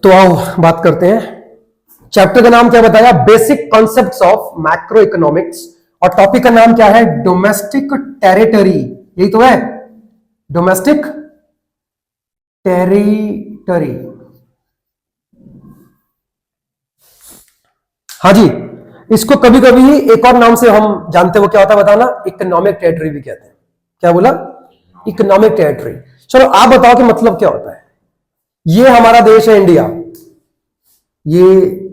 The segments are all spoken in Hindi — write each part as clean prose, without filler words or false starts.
तो आओ बात करते हैं। चैप्टर का नाम क्या बताया? Basic concepts of macro economics. और टॉपिक का नाम क्या है? Domestic territory. यही तो है, डोमेस्टिक टेरिटरी। हाँ जी, इसको कभी कभी एक और नाम से हम जानते हो, क्या होता है बताना? इकोनॉमिक टेरिटरी भी कहते हैं। क्या बोला? Economic territory. चलो आप बताओ कि मतलब क्या होता है। ये हमारा देश है इंडिया, ये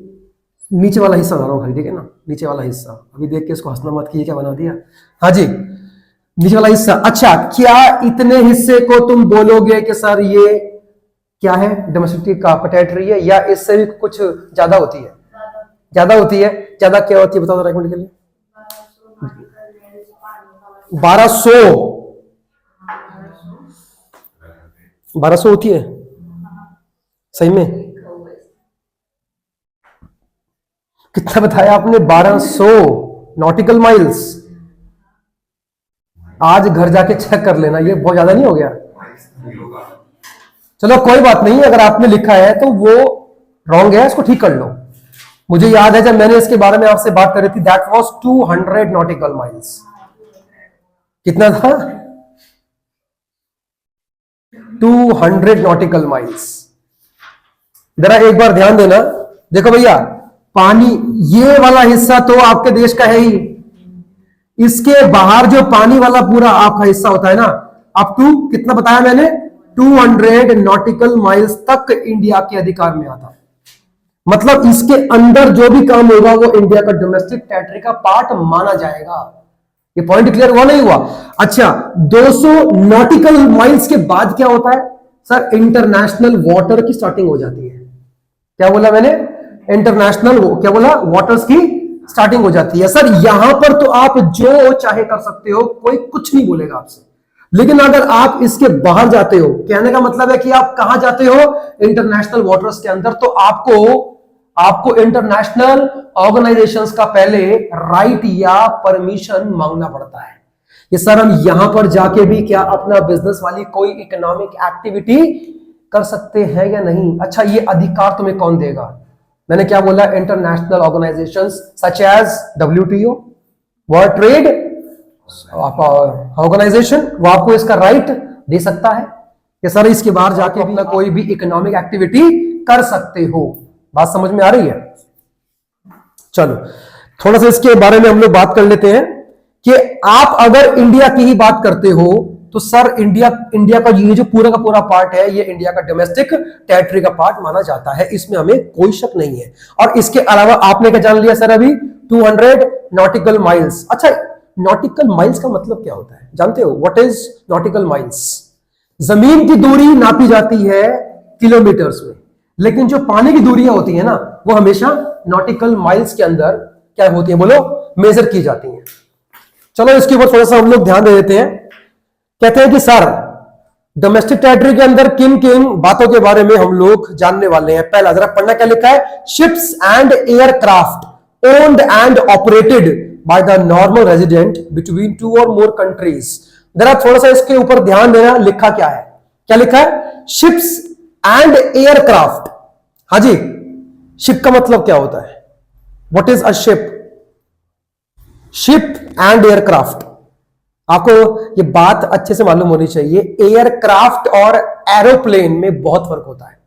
नीचे वाला हिस्सा बना रहा हूं खाली, ठीक है ना? नीचे वाला हिस्सा, अभी देख के इसको हंसना मत कि ये क्या बना दिया। हाँ जी, नीचे वाला हिस्सा। अच्छा, क्या इतने हिस्से को तुम बोलोगे कि सर ये क्या है? डोमेस्टिक टेरिटरी है, या इससे भी कुछ ज्यादा होती है? ज्यादा होती है। ज्यादा क्या होती है बताओ जरा एक मिनट के लिए। 1200 होती है सही में? कितना बताया आपने? 1200 नॉटिकल माइल्स। आज घर जाके चेक कर लेना, ये बहुत ज्यादा नहीं हो गया? चलो कोई बात नहीं, अगर आपने लिखा है तो वो रॉन्ग है, इसको ठीक कर लो। मुझे याद है जब मैंने इसके बारे में आपसे बात करी थी, दैट वाज 200 नॉटिकल माइल्स। कितना था? 200 नॉटिकल माइल्स। जरा एक बार ध्यान देना। देखो भैया, पानी ये वाला हिस्सा तो आपके देश का है ही, इसके बाहर जो पानी वाला पूरा आपका हिस्सा होता है ना, अप टू कितना बताया मैंने? 200 नॉटिकल माइल्स तक इंडिया के अधिकार में आता है। मतलब इसके अंदर जो भी काम होगा वो इंडिया का डोमेस्टिक टेरिटरी का पार्ट माना जाएगा। ये पॉइंट क्लियर हुआ नहीं हुआ? अच्छा, 200 नॉटिकल माइल्स के बाद क्या होता है सर? इंटरनेशनल वाटर की स्टार्टिंग हो जाती है। क्या बोला मैंने? इंटरनेशनल क्या बोला? वाटर्स की स्टार्टिंग हो जाती है। सर यहां पर तो आप जो चाहे कर सकते हो, कोई कुछ नहीं बोलेगा आपसे। लेकिन अगर आप इसके बाहर जाते हो, कहने का मतलब है कि आप कहां जाते हो? इंटरनेशनल वाटर्स के अंदर, तो आपको इंटरनेशनल ऑर्गेनाइजेशंस का पहले राइट या परमिशन मांगना पड़ता है। ये सर हम यहां पर जाके भी क्या अपना बिजनेस वाली कोई इकोनॉमिक एक्टिविटी कर सकते हैं या नहीं? अच्छा, ये अधिकार तुम्हें कौन देगा? मैंने क्या बोला? International organisations such as WTO, world trade organisation, वो आपको इसका राइट दे सकता है कि सर इसके बाहर जाके अपना कोई भी इकोनॉमिक एक्टिविटी कर सकते हो। बात समझ में आ रही है? चलो थोड़ा सा इसके बारे में हम लोग बात कर लेते हैं कि आप अगर इंडिया की ही बात करते हो तो सर इंडिया का ये जो पूरा का पूरा पार्ट है, ये इंडिया का डोमेस्टिक टेरिटरी का पार्ट माना जाता है, इसमें हमें कोई शक नहीं है। और इसके अलावा आपने क्या जान लिया सर अभी? 200 नॉटिकल माइल्स। अच्छा, नॉटिकल माइल्स का मतलब क्या होता है जानते हो? What is nautical miles? जमीन की दूरी नापी जाती है किलोमीटर्स में, लेकिन जो पानी की दूरियां होती है ना, वो हमेशा नॉटिकल माइल्स के अंदर क्या होती है बोलो? मेजर की जाती हैं। चलो इसके ऊपर थोड़ा सा हम लोग ध्यान दे देते हैं। कहते हैं कि सर डोमेस्टिक टेरिटरी के अंदर किन किन बातों के बारे में हम लोग जानने वाले हैं। पहला जरा पढ़ना, क्या लिखा है? Ships and aircraft owned and operated by the normal resident between 2 और मोर कंट्रीज। जरा थोड़ा सा इसके ऊपर ध्यान देना, लिखा क्या है? क्या लिखा है? Ships and aircraft. हाँ जी, शिप का मतलब क्या होता है? What is a ship? Ship and aircraft, आपको ये बात अच्छे से मालूम होनी चाहिए। एयरक्राफ्ट और एरोप्लेन में बहुत फर्क होता है।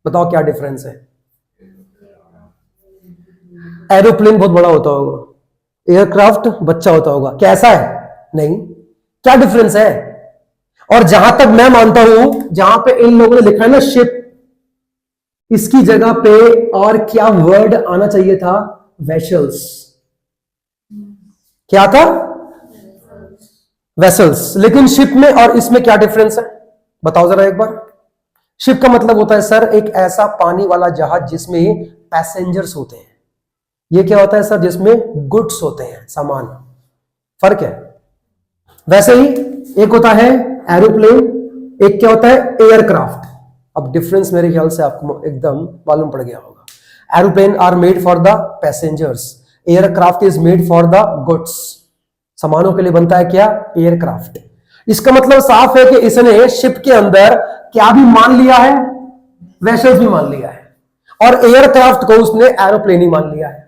बताओ क्या डिफरेंस है? एरोप्लेन बहुत बड़ा होता होगा, एयरक्राफ्ट बच्चा होता होगा। कैसा है? नहीं, क्या डिफरेंस है? और जहां तक मैं मानता हूं, जहां पे इन लोगों ने लिखा है ना शिप, इसकी जगह पे और क्या वर्ड आना चाहिए था? वेसल्स। क्या था? वेसल्स। लेकिन शिप में और इसमें क्या डिफरेंस है बताओ जरा एक बार। शिप का मतलब होता है सर एक ऐसा पानी वाला जहाज जिसमें पैसेंजर्स होते हैं। ये क्या होता है सर? जिसमें गुड्स होते हैं, सामान। फर्क है। वैसे ही एक होता है एरोप्लेन, एक क्या होता है? एयरक्राफ्ट। अब डिफरेंस मेरे ख्याल से आपको एकदम मालूम पड़ गया होगा। Aeroplane are made for the passengers, aircraft is made for the goods. सामानों के लिए बनता है क्या? एयरक्राफ्ट। इसका मतलब साफ है कि इसने शिप के अंदर क्या भी मान लिया है? वेसल्स भी मान लिया है। और एयरक्राफ्ट को उसने एरोप्लेन ही मान लिया है।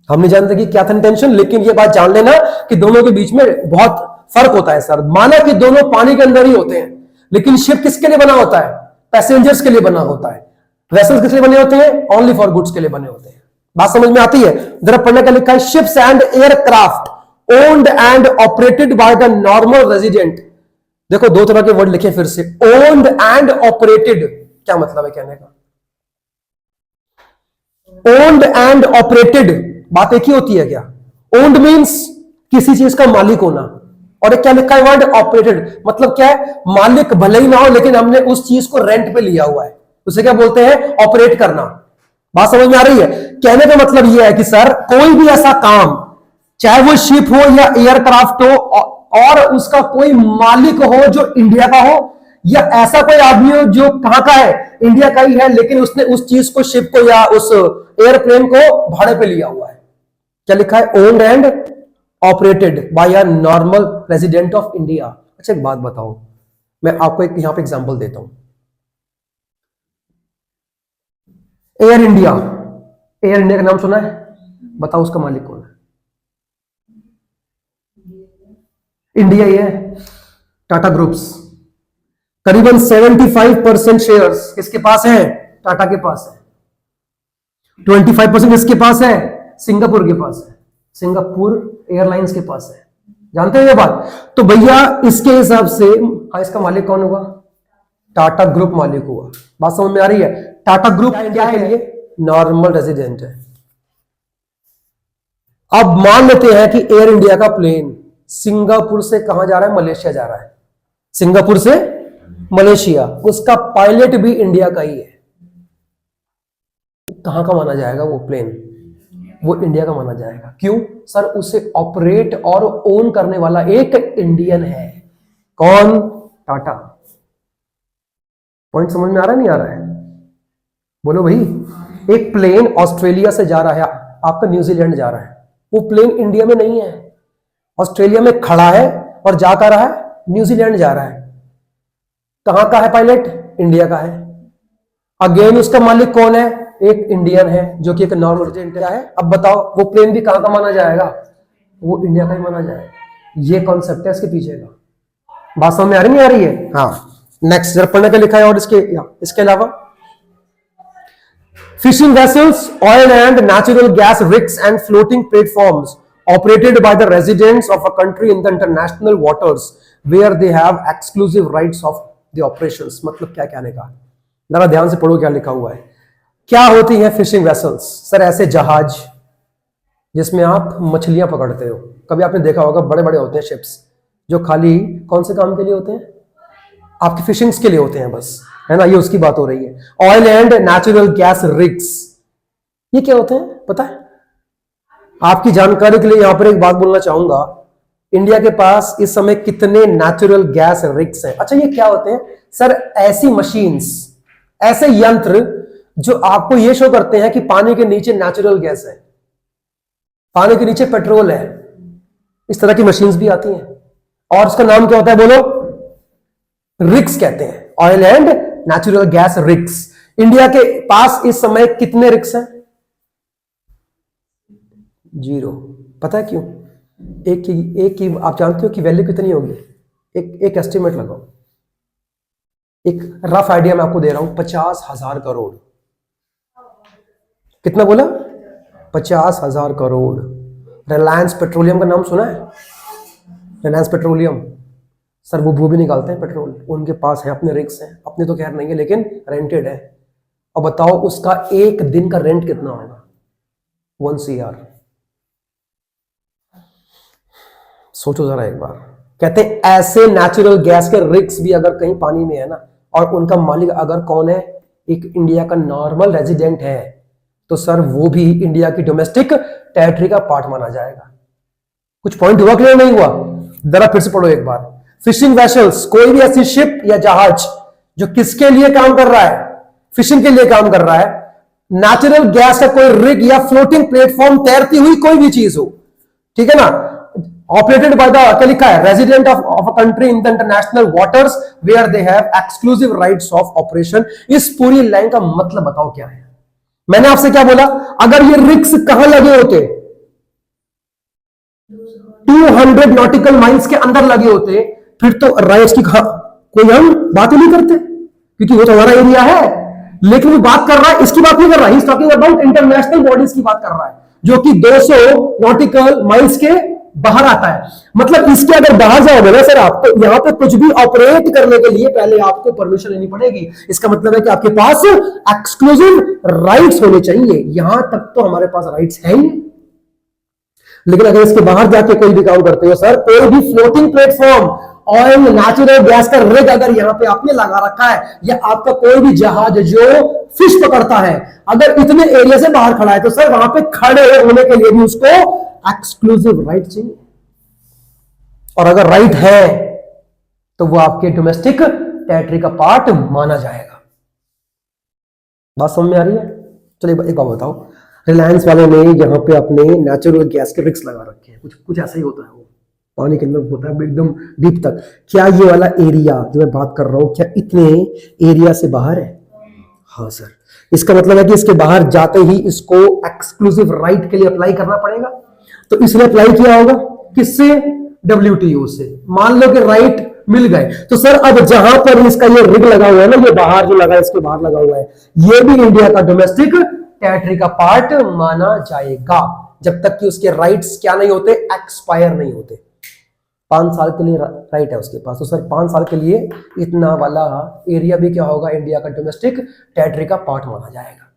हम नहीं जानते कि क्या था इंटेंशन, लेकिन ये बात जान लेना कि दोनों के बीच में बहुत फर्क होता है सर। माना कि दोनों पानी के अंदर ही होते हैं, लेकिन शिप किसके लिए बना होता है? पैसेंजर्स के लिए बना होता है। वेसल्स किस लिए बने होते हैं? ओनली फॉर गुड्स के लिए बने होते हैं। बात समझ में आती है? जरा पढ़ने का लिखा है, ships and aircraft owned and operated by the normal resident. देखो दो तरह के वर्ड लिखे फिर से, ओन्ड एंड ऑपरेटेड। क्या मतलब है कहने का? ओन्ड एंड ऑपरेटेड बात एक ही होती है क्या? ओन्ड मींस किसी चीज का मालिक होना, और एक क्या लिखा है वर्ड? ऑपरेटेड। मतलब क्या है? मालिक भले ही ना हो, लेकिन हमने उस चीज को रेंट पे लिया हुआ है, उसे क्या बोलते हैं? ऑपरेट करना। बात समझ में आ रही है? कहने का मतलब यह है कि सर कोई भी ऐसा काम, चाहे वो शिप हो या एयरक्राफ्ट हो, और उसका कोई मालिक हो जो इंडिया का हो, या ऐसा कोई आदमी हो जो कहां का है? इंडिया का ही है, लेकिन उसने उस चीज को, शिप को या उस एयरप्लेन को भाड़े पे लिया हुआ है। क्या लिखा है? Owned and operated by a normal resident of India. अच्छा एक बात बताओ, मैं आपको एक यहां पे एग्जांपल देता हूं। एयर इंडिया, एयर इंडिया का नाम सुना है? बताओ उसका मालिक कौन है? इंडिया ही है, टाटा ग्रुप्स। करीबन 75% शेयर्स किसके पास है? टाटा के पास है। 25% किसके पास है? सिंगापुर के पास है, सिंगापुर एयरलाइंस के पास है। जानते हैं ये बात? तो भैया इसके हिसाब से इसका मालिक कौन होगा? टाटा ग्रुप मालिक हुआ। बात समझ में आ रही है? टाटा ग्रुप इंडिया के लिए नॉर्मल रेजिडेंट है। अब मान लेते हैं कि एयर इंडिया का प्लेन सिंगापुर से कहां जा रहा है? मलेशिया जा रहा है। सिंगापुर से मलेशिया, उसका पायलट भी इंडिया का ही है। कहां का माना जाएगा वो प्लेन? वो इंडिया का माना जाएगा। क्यों सर? उसे ऑपरेट और ओन करने वाला एक इंडियन है। कौन? टाटा। पॉइंट समझ में आ रहा है नहीं आ रहा है? बोलो भाई। एक प्लेन ऑस्ट्रेलिया से जा रहा है, आपका न्यूजीलैंड जा रहा है, वो प्लेन इंडिया में नहीं है, ऑस्ट्रेलिया में खड़ा है और जा कर रहा है न्यूजीलैंड जा रहा है। कहां का है पायलट? इंडिया का है। अगेन उसका मालिक कौन है? एक इंडियन है, जो कि एक नॉर्मल रेजिडेंट है। अब बताओ वो प्लेन भी कहां का माना जाएगा? वो इंडिया का ही माना जाएगा। ये कॉन्सेप्ट है इसके पीछे का। बात समझ में आ रही नहीं आ रही है? हाँ, नेक्स्ट जरा पढ़ने का लिखा है। और इसके अलावा fishing vessels, oil and natural gas rigs and floating platforms operated by the residents of a country in the international waters where they have exclusive rights of the operations। मतलब क्या कहने का? जरा ध्यान से पढ़ो क्या लिखा हुआ है। क्या होती हैं फिशिंग वेसल्स? सर ऐसे जहाज जिसमें आप मछलियां पकड़ते हो। कभी आपने देखा होगा बड़े बड़े होते हैं शिप्स, जो खाली कौन से काम के लिए होते हैं? आपकी फिशिंग्स के लिए होते हैं बस, है ना? ये उसकी बात हो रही है। Oil and natural gas rigs, ये क्या होते हैं पता है? आपकी जानकारी के लिए यहां पर एक बात बोलना चाहूंगा। इंडिया के पास इस समय कितने नेचुरल गैस रिग्स हैं? अच्छा ये क्या होते हैं? सर ऐसी मशीन्स, ऐसे यंत्र जो आपको ये शो करते हैं कि पानी के नीचे नेचुरल गैस है, पानी के नीचे पेट्रोल है। इस तरह की मशीन्स भी आती हैं, और उसका नाम क्या होता है? बोलो। रिग्स कहते हैं, oil and natural gas rigs. India के पास इस समय कितने रिग्स हैं? 0। पता है क्यों? एक की आप जानते हो कि वैल्यू कितनी होगी? एक एस्टिमेट लगाओ, एक रफ आइडिया मैं आपको दे रहा हूं। 50,000 करोड़। कितना बोला? 50,000 करोड़। रिलायंस पेट्रोलियम का नाम सुना है? रिलायंस पेट्रोलियम, सर वो भी निकालते हैं पेट्रोल, उनके पास है अपने रिग्स हैं। अपने तो खैर नहीं है, लेकिन रेंटेड है। और बताओ उसका एक दिन का रेंट कितना होगा? 1 CR। सोचो जरा एक बार। कहते हैं ऐसे नेचुरल गैस के रिग्स भी अगर कहीं पानी में है ना, और उनका मालिक अगर कौन है? एक इंडिया का नॉर्मल रेजिडेंट है, तो सर वो भी इंडिया की डोमेस्टिक टेरिटरी का पार्ट माना जाएगा। कुछ पॉइंट हुआ क्लियर नहीं हुआ? जरा फिर से पढ़ो एक बार। फिशिंग वेसल्स, कोई भी ऐसी शिप या जहाज जो किसके लिए काम कर रहा है? फिशिंग के लिए काम कर रहा है। नेचुरल गैस का कोई रिग या फ्लोटिंग प्लेटफॉर्म, तैरती हुई कोई भी चीज हो, ठीक है ना? ऑपरेटेड बाय द, क्या लिखा है? Resident of a country in the international waters where they have exclusive rights of operation. इस पूरी लाइन का मतलब बताओ क्या है? मैंने आपसे क्या बोला, अगर ये रिक्स कहां लगे होते, 200 नॉटिकल माइल्स के अंदर लगे होते, फिर तो राइट्स की कोई हम बात ही नहीं करते, क्योंकि वो तो हमारा एरिया है। लेकिन वो बात कर रहा है, इसकी बात नहीं कर रहा है, टॉकिंग अबाउट इंटरनेशनल बॉडीज की बात कर रहा है, जो कि 200 नॉटिकल माइल्स के बाहर आता है। मतलब इसके अगर बाहर जाओगे ना सर आप, तो यहां पे कुछ भी ऑपरेट करने के लिए पहले आपको परमिशन लेनी पड़ेगी। इसका मतलब है कि आपके पास एक्सक्लूसिव राइट्स होने चाहिए। यहां तक तो हमारे पास राइट्स है ही, लेकिन अगर इसके बाहर जाके कोई भी काम करते हो सर, कोई भी floating platform, oil, natural gas का रिग अगर यहां पे आपने लगा रखा है, या आपका कोई भी जहाज जो फिश पकड़ता है, अगर इतने एरिया से बाहर खड़ा है, तो सर वहां पे खड़े होने के लिए भी उसको एक्सक्लूसिव राइट चाहिए। और अगर राइट है तो वो आपके डोमेस्टिक टेरिटरी का पार्ट माना जाएगा। बात समझ में आ रही है? चलिए एक बात बताओ, रिलायंस वाले ने यहाँ पे अपने नेचुरल गैस के रिग्स लगा रखे हैं, कुछ ऐसा ही होता है, वो पानी के अंदर होता है एकदम डीप तक। क्या ये वाला एरिया जो मैं बात कर रहा हूं, क्या इतने एरिया से बाहर है? हाँ सर। इसका मतलब है कि इसके बाहर जाते ही इसको एक्सक्लूसिव राइट के लिए अप्लाई करना पड़ेगा। तो इसने अप्लाई किया होगा किससे? WTO से। मान लो कि राइट मिल गए, तो सर अब जहां पर इसका ये रिग लगा हुआ है ना, ये बाहर जो लगा है, इसके बाहर लगा हुआ है, ये भी इंडिया का डोमेस्टिक टेरिटरी का पार्ट माना जाएगा, जब तक कि उसके राइट्स क्या नहीं होते, एक्सपायर नहीं होते। 5 साल के लिए राइट है उसके पास, तो सर 5 साल के लिए इतना वाला एरिया भी क्या होगा, इंडिया का डोमेस्टिक टेरिटरी का पार्ट माना जाएगा।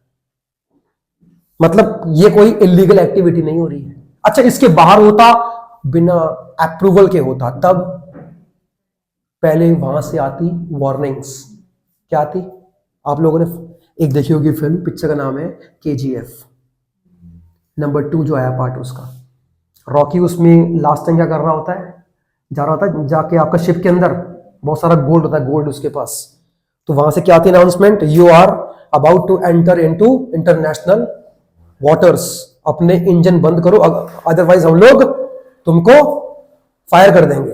मतलब ये कोई इलीगल एक्टिविटी नहीं हो रही है। अच्छा, इसके बाहर होता, बिना अप्रूवल के होता, तब पहले वहां से आती वार्निंग्स। क्या आती? आप लोगों ने एक देखी होगी फिल्म, पिक्चर का नाम है KGF नंबर 2 जो आया पार्ट उसका। रॉकी उसमें लास्ट टाइम क्या कर रहा होता है, जा रहा होता है जाके आपका शिप के अंदर बहुत सारा गोल्ड होता है, गोल्ड उसके पास। तो वहां से क्या आती है announcement, you are about to enter into international waters, अपने इंजन बंद करो, अदरवाइज हम लोग तुमको फायर कर देंगे,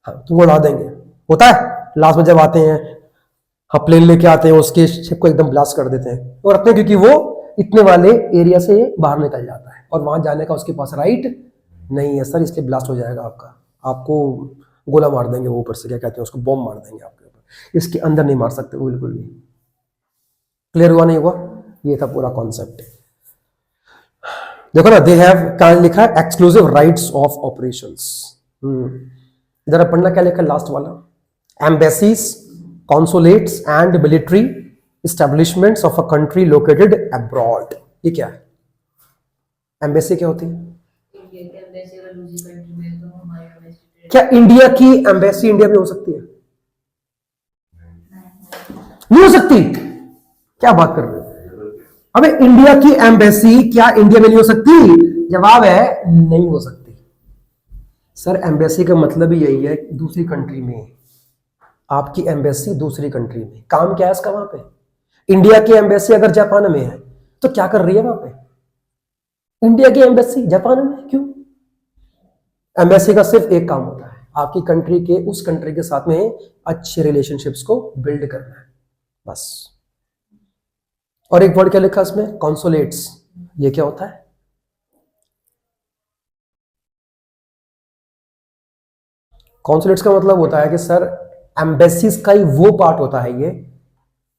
हाँ तुमको उड़ा देंगे। होता है लास्ट में जब आते हैं, हाँ प्लेन लेके आते हैं, उसके शिप को एकदम ब्लास्ट कर देते हैं और रखते हैं, क्योंकि वो इतने वाले एरिया से बाहर निकल जाता है और वहां जाने का उसके पास राइट नहीं है सर, इसलिए ब्लास्ट हो जाएगा आपका, आपको गोला मार देंगे वो ऊपर से, क्या कहते हैं उसको, बॉम्ब मार देंगे आपके ऊपर, इसके अंदर नहीं मार सकते वो बिल्कुल भी। क्लियर हुआ नहीं हुआ? ये था पूरा कॉन्सेप्ट। देखो ना, दे हैव क्या लिखा है, एक्सक्लूसिव राइट्स ऑफ ऑपरेशंस। जरा पढ़ना क्या लिखा है लास्ट वाला, embassies, consulates and military establishments of a country located abroad। ये क्या है? एम्बेसी क्या होती है? क्या इंडिया की एम्बेसी इंडिया में हो सकती है? नहीं हो सकती। क्या बात कर रहे हो? अबे इंडिया की एम्बेसी क्या इंडिया में नहीं हो सकती? जवाब है नहीं हो सकती। सर एम्बेसी का मतलब ही यही है, दूसरी कंट्री में, आपकी एम्बेसी दूसरी कंट्री में, काम क्या है इसका वहां पे? इंडिया की एम्बेसी अगर जापान में है तो क्या कर रही है वहां पे? इंडिया की एम्बेसी जापान में, क्यों? एम्बेसी का सिर्फ एक काम होता है, आपकी कंट्री के उस कंट्री के साथ में अच्छे रिलेशनशिप्स को बिल्ड करना है, बस। और एक वर्ड क्या लिखा इसमें, कॉन्सुलेट्स। ये क्या होता है? कॉन्सुलेट्स का मतलब होता है कि सर एम्बेसीज का ही वो पार्ट होता है ये,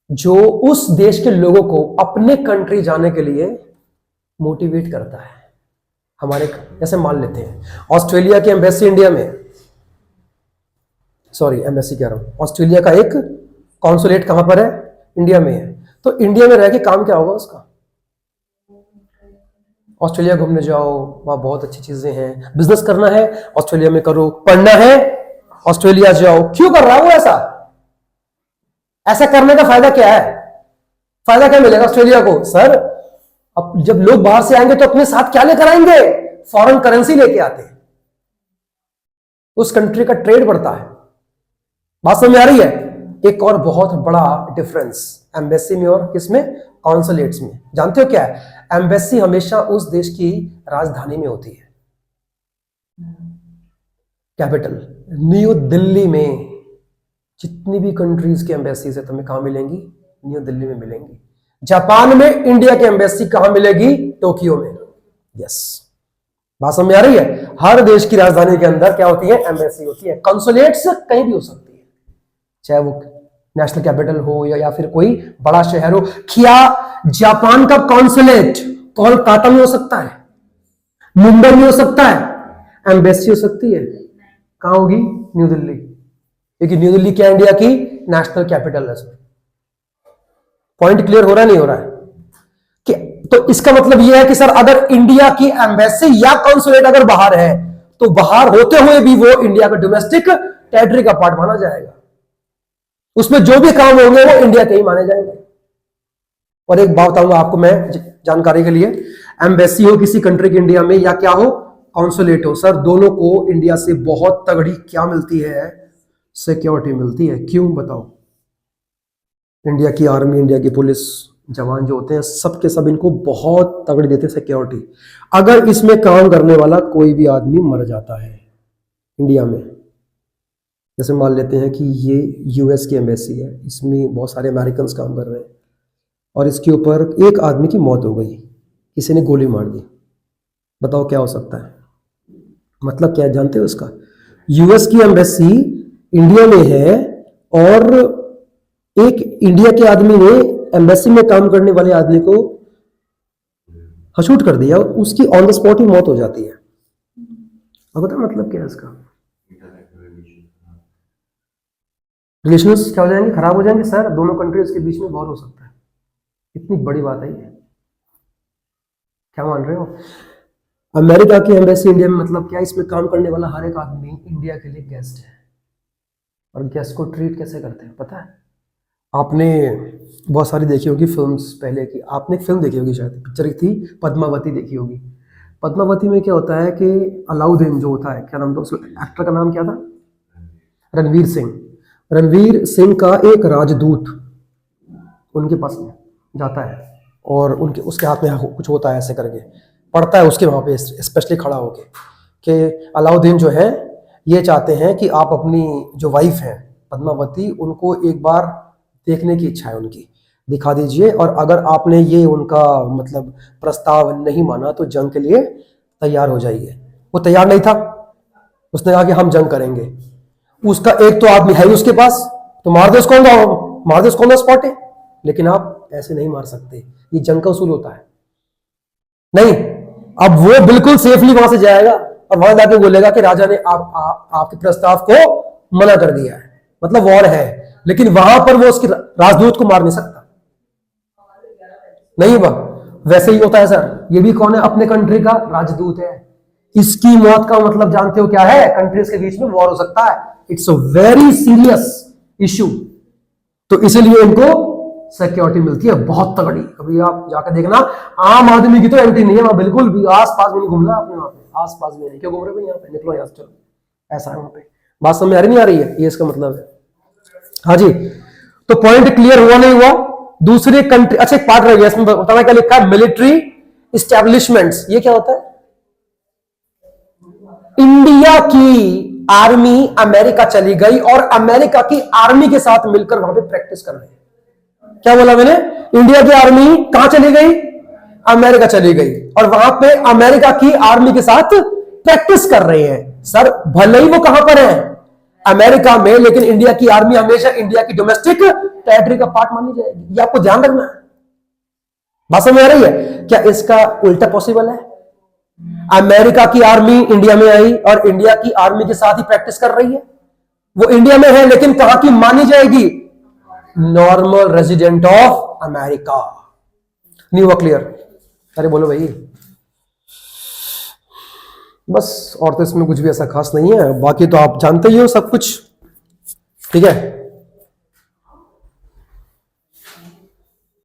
जो उस देश के लोगों को अपने कंट्री जाने के लिए मोटिवेट करता है। हमारे जैसे मान लेते हैं ऑस्ट्रेलिया की एम्बेसी इंडिया में, सॉरी एम्बेसी कह रहा हूं, ऑस्ट्रेलिया का एक कॉन्सुलेट कहां पर है? इंडिया में है। तो इंडिया में रह के काम क्या होगा उसका? ऑस्ट्रेलिया घूमने जाओ, वहां बहुत अच्छी चीजें हैं, बिजनेस करना है ऑस्ट्रेलिया में करो, पढ़ना है ऑस्ट्रेलिया जाओ। क्यों कर रहा है वो ऐसा? ऐसा करने का फायदा क्या है? फायदा क्या मिलेगा ऑस्ट्रेलिया को? सर अब जब लोग बाहर से आएंगे तो अपने साथ क्या लेकर आएंगे? फॉरेन करेंसी लेके आते हैं, उस कंट्री का ट्रेड बढ़ता है। बात समझ में आ रही है? एक और बहुत बड़ा डिफरेंस एम्बेसी में और किसमें, कॉन्सुलेट्स में, जानते हो क्या है? एम्बेसी हमेशा उस देश की राजधानी में होती है, कैपिटल। न्यू दिल्ली में जितनी भी कंट्रीज की एम्बेसीज है तुम्हें कहां मिलेंगी? न्यू दिल्ली में मिलेंगी। जापान में इंडिया की एम्बेसी कहां मिलेगी? टोक्यो में। यस, बात समझ में आ रही है? हर देश की राजधानी के अंदर क्या होती है? एम्बेसी होती है। कंसुलेट्स कहीं भी हो सकती है, चाहे वो नेशनल कैपिटल हो या फिर कोई बड़ा शहर हो। क्या जापान का कॉन्सुलेट कोलकाता में हो सकता है? मुंबई में हो सकता है? एम्बेसी हो सकती है, कहां होगी? न्यू दिल्ली, क्योंकि न्यू दिल्ली क्या इंडिया की नेशनल कैपिटल है। सर पॉइंट क्लियर हो रहा है नहीं हो रहा है? कि तो इसका मतलब यह है कि सर अगर इंडिया की एम्बेसी या कॉन्सुलेट अगर बाहर है तो बाहर होते हुए भी वो इंडिया का डोमेस्टिक टेरिटरी का पार्ट माना जाएगा। उसमें जो भी काम होंगे वो इंडिया के ही माने जाएंगे। और एक बात बताऊंगा आपको मैं जानकारी के लिए, एम्बेसी हो किसी कंट्री की इंडिया में या क्या हो, कॉन्सुलेट हो, सर दोनों को इंडिया से बहुत तगड़ी क्या मिलती है? सिक्योरिटी मिलती है। क्यों बताओ? इंडिया की आर्मी, इंडिया की पुलिस जवान जो होते हैं सबके सब इनको बहुत तगड़ी देते हैं सिक्योरिटी। अगर इसमें काम करने वाला कोई भी आदमी मर जाता है इंडिया में, जैसे मान लेते हैं कि ये यूएस की एम्बेसी है, इसमें बहुत सारे अमेरिकन काम कर रहे हैं और इसके ऊपर एक आदमी की मौत हो गई, किसी ने गोली मार दी, बताओ क्या हो सकता है? मतलब क्या जानते हो इसका? यूएस की एम्बेसी इंडिया में है और एक इंडिया के आदमी ने एम्बेसी में काम करने वाले आदमी को शूट कर दिया, उसकी ऑन द स्पॉट ही मौत हो जाती है। अब बताओ मतलब क्या है इसका? रिलेशंस क्या हो जाएंगे? खराब हो जाएंगे सर, दोनों कंट्रीज के बीच में वॉर हो सकता है। इतनी बड़ी बात है ये, क्या मान रहे हो? अमेरिका की एम्बेसी इंडिया में मतलब क्या? इसमें काम करने वाला हर एक आदमी इंडिया के लिए गेस्ट है, और गेस्ट को ट्रीट कैसे करते हैं पता है? आपने बहुत सारी देखी होगी फिल्म्स पहले की, आपने एक फिल्म देखी होगी शायद, पिक्चर थी पद्मावती, देखी होगी। पद्मावती में क्या होता है कि अलाउद्दीन जो होता है, क्या नाम था उस एक्टर का, नाम क्या था? रणवीर सिंह। रणवीर सिंह का एक राजदूत उनके पास जाता है और उनके उसके हाथ में कुछ होता है ऐसे करके, पढ़ता है उसके वहाँ पे स्पेशली खड़ा होके कि अलाउद्दीन जो है ये चाहते हैं कि आप अपनी जो वाइफ है पद्मावती, उनको एक बार देखने की इच्छा है उनकी, दिखा दीजिए, और अगर आपने ये उनका मतलब प्रस्ताव नहीं माना तो जंग के लिए तैयार हो जाइए। वो तैयार नहीं था, उसने कहा कि हम जंग करेंगे। उसका एक तो आदमी है ही उसके पास, तो मार दो उसको, मार दो उसको स्पॉट है, लेकिन आप ऐसे नहीं मार सकते, ये जंग का उसूल होता है। नहीं, अब वो बिल्कुल सेफली वहां से जाएगा और वहां जाके बोलेगा कि राजा ने आपके प्रस्ताव को मना कर दिया है, मतलब वॉर है, लेकिन वहां पर वो उसके राजदूत को मार नहीं सकता। नहीं हुआ, वैसे ही होता है सर। ये भी कौन है? अपने कंट्री का राजदूत है। इसकी मौत का मतलब जानते हो क्या है? कंट्रीज के बीच में वॉर हो सकता है। It's a very serious issue, तो इसीलिए इनको सिक्योरिटी मिलती है बहुत तगड़ी। कभी आप जाकर देखना, आम आदमी की तो एंट्री नहीं है वहां, बिल्कुल भी आस पास भी नहीं घूमना आपने, वहां पे आस पास भी नहीं। क्यों घूम रहे भाई? यहाँ पे निकलो, यहाँ से चलो, ऐसा है वहां पे। बात समझ आ रही नहीं आ रही है? ये इसका मतलब है। हाँ जी, तो पॉइंट क्लियर हुआ नहीं हुआ? दूसरी कंट्री, अच्छा एक पार्ट रह गया इसमें बताना, क्या लिखा है? Military establishments. ये क्या होता है? इंडिया की आर्मी अमेरिका चली गई और अमेरिका की आर्मी के साथ मिलकर वहां पे प्रैक्टिस कर रहे हैं। क्या बोला मैंने? इंडिया की आर्मी कहां चली गई? अमेरिका चली गई, और वहां पे अमेरिका की आर्मी के साथ प्रैक्टिस कर रहे हैं। सर भले ही वो कहां पर है? अमेरिका में, लेकिन इंडिया की आर्मी हमेशा इंडिया की डोमेस्टिक टेरिटरी का पार्ट मानी जाएगी। ये आपको ध्यान रखना है। बात समझ आ रही है? क्या इसका उल्टा पॉसिबल है? अमेरिका की आर्मी इंडिया में आई और इंडिया की आर्मी के साथ ही प्रैक्टिस कर रही है। वो इंडिया में है लेकिन कहां की मानी जाएगी? Normal resident of America. नहीं हुआ क्लियर? अरे बोलो भाई। बस और तो इसमें कुछ भी ऐसा खास नहीं है, बाकी तो आप जानते ही हो सब कुछ, ठीक है।